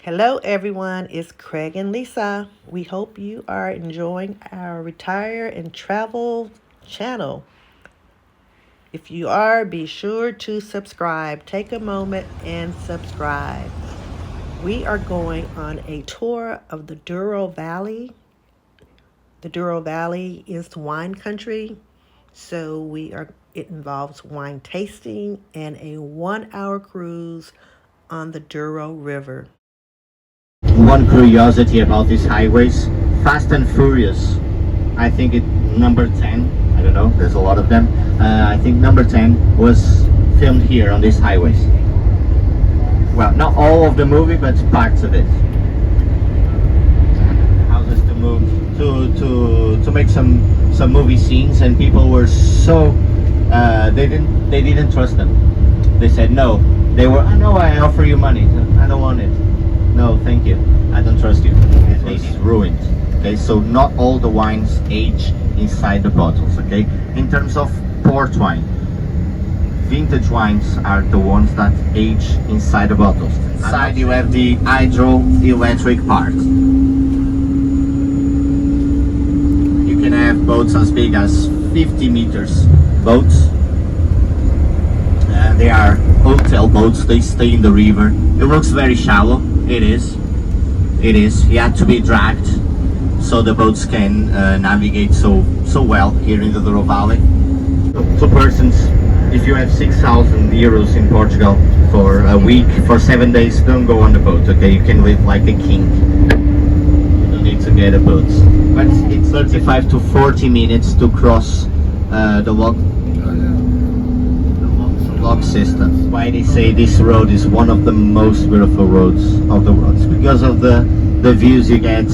Hello, everyone. It's Craig and Lisa. We hope you are enjoying our Retire and Travel channel. If you are, be sure to subscribe. Take a moment and subscribe. We are going on a tour of the Douro Valley. The Douro Valley is wine country, so it involves wine tasting and a 1 hour cruise on the Douro River. One curiosity about these highways, Fast and Furious. I think it number 10. I don't know. There's a lot of them. I think number 10 was filmed here on these highways. Well, not all of the movie, but parts of it. Houses to move to make some movie scenes, and people were so they didn't trust them. They said no. They were, oh no, I offer you money. I don't want it. No, thank you. I don't trust you. It was ruined. Okay, so not all the wines age inside the bottles. Okay, in terms of port wine, vintage wines are the ones that age inside the bottles. Inside you have the hydroelectric part. You can have boats as big as 50 meters boats. They are hotel boats. They stay in the river. It looks very shallow. It is. It is. You have to be dragged so the boats can navigate so well here in the Douro Valley. Two persons. If you have 6,000 euros in Portugal for a week, for 7 days, don't go on the boat. Okay, you can live like a king. You don't need to get a boat. But it's 35 to 40 minutes to cross the log system. Why they say this road is one of the most beautiful roads of the world? It's because of the views you get.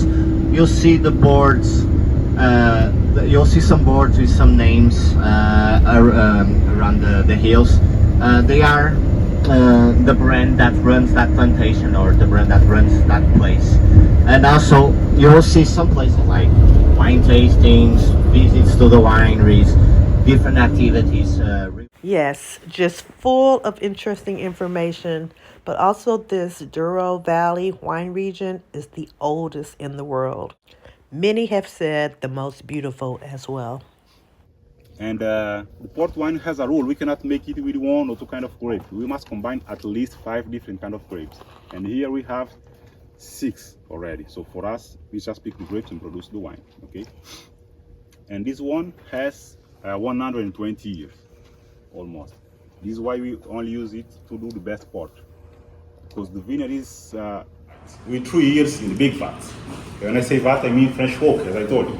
You'll see the boards. You'll see some boards with some names around the hills. They are the brand that runs that plantation, or the brand that runs that place. And also you'll see some places like wine tastings, visits to the wineries, different activities. Yes, just full of interesting information. But also, this Douro Valley wine region is the oldest in the world. Many have said the most beautiful as well. And the port wine has a rule: we cannot make it with one or two kind of grape. We must combine at least 5 different kind of grapes. And here we have 6 already. So for us, we just pick the grapes and produce the wine. Okay. And this one has 120 years almost. This is why we only use it to do the best port, because the vineyard is with 3 years in the big vats. When I say vat, I mean French oak, as I told you.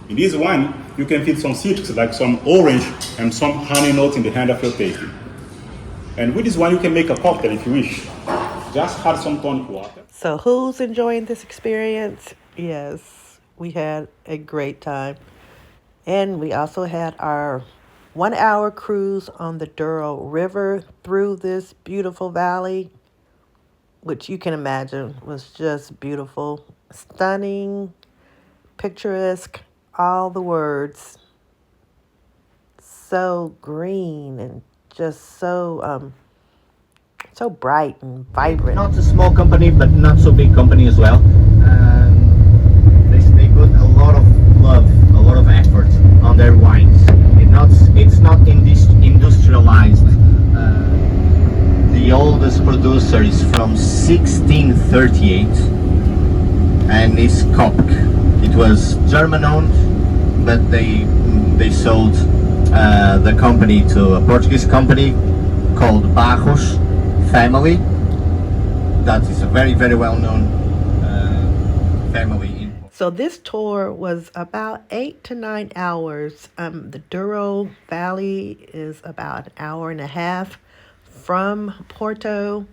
In this wine, you can feel some citrus, like some orange and some honey notes in the hand of your tasting. And with this wine, you can make a cocktail if you wish. Just add some tonic water. So, who's enjoying this experience? Yes, we had a great time. And we also had our 1 hour cruise on the Douro River through this beautiful valley, which you can imagine was just beautiful, stunning, picturesque, all the words. So green and just so bright and vibrant. Not a small company, but not so big company as well. They put a lot of love, a lot of effort on their wines. It's not industrialized. The oldest producer is from 1638, and it's Kopk. It was German owned, but they sold the company to a Portuguese company called Barros family. That is a very, very well known family in Portugal. So this tour was about 8 to 9 hours. The Douro Valley is about an hour and a half from Porto,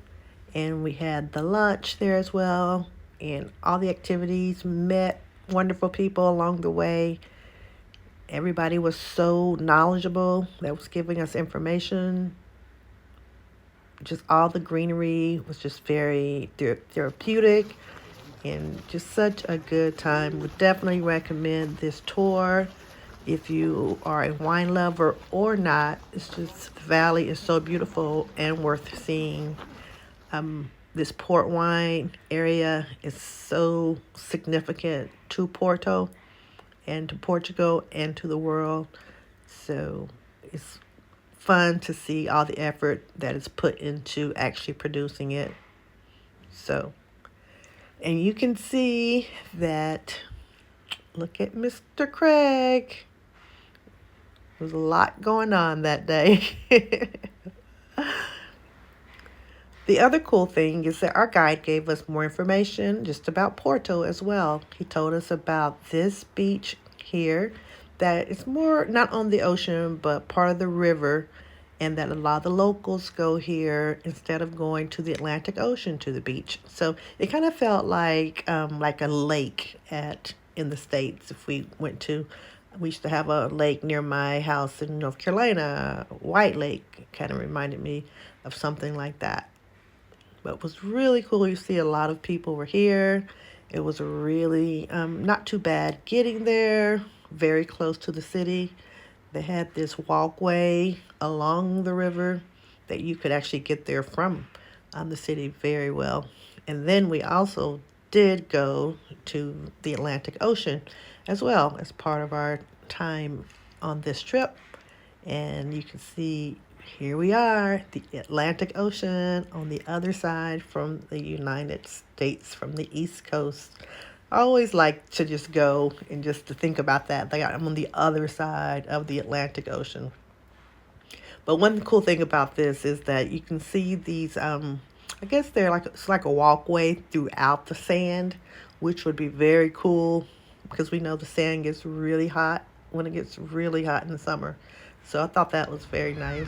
and we had the lunch there as well, and all the activities. Met wonderful people along the way. Everybody was so knowledgeable that was giving us information. Just all the greenery was just very therapeutic and just such a good time. Would definitely recommend this tour if you are a wine lover or not. It's just, the valley is so beautiful and worth seeing. this port wine area is so significant to Porto and to Portugal and to the world. So it's fun to see all the effort that is put into actually producing it. So, and you can see that, look at Mr. Craig. There's a lot going on that day. The other cool thing is that our guide gave us more information just about Porto as well. He told us about this beach here that is more not on the ocean but part of the river, and that a lot of the locals go here instead of going to the Atlantic Ocean to the beach. So it kind of felt like a lake at in the States. If we went to, we used to have a lake near my house in North Carolina, White Lake. Kind of reminded me of something like that. But it was really cool. You see a lot of people were here. It was really not too bad getting there, very close to the city. They had this walkway along the river that you could actually get there from the city very well. And then we also did go to the Atlantic Ocean as well as part of our time on this trip. And you can see here we are, the Atlantic Ocean on the other side from the United States, from the East Coast. I always like to just go and just to think about that. Like I'm on the other side of the Atlantic Ocean. But one cool thing about this is that you can see these, I guess they're like, it's like a walkway throughout the sand, which would be very cool because we know the sand gets really hot when it gets really hot in the summer. So I thought that was very nice.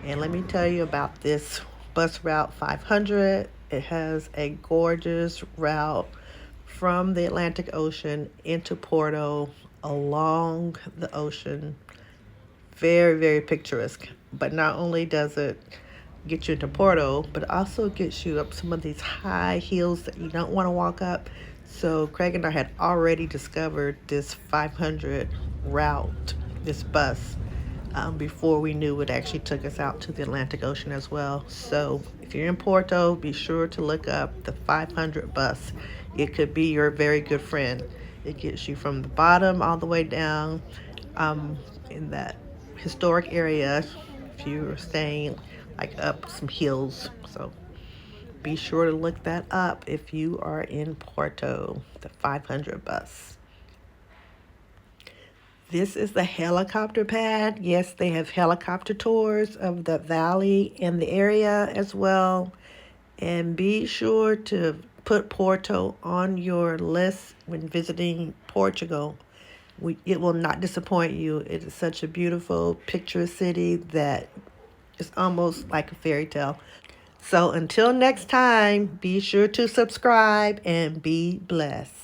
And let me tell you about this bus route 500. It has a gorgeous route from the Atlantic Ocean into Porto along the ocean. Very, very picturesque. But not only does it get you into Porto, but it also gets you up some of these high hills that you don't want to walk up. So Craig and I had already discovered this 500 route, this bus, before we knew it actually took us out to the Atlantic Ocean as well. So if you're in Porto, be sure to look up the 500 bus. It could be your very good friend. It gets you from the bottom all the way down in that historic area if you're staying like up some hills. So be sure to look that up if you are in Porto, the 500 bus. This is the helicopter pad. Yes, they have helicopter tours of the valley and the area as well. And be sure to put Porto on your list when visiting Portugal. It will not disappoint you. It is such a beautiful, picturesque city that is almost like a fairy tale. So until next time, be sure to subscribe and be blessed.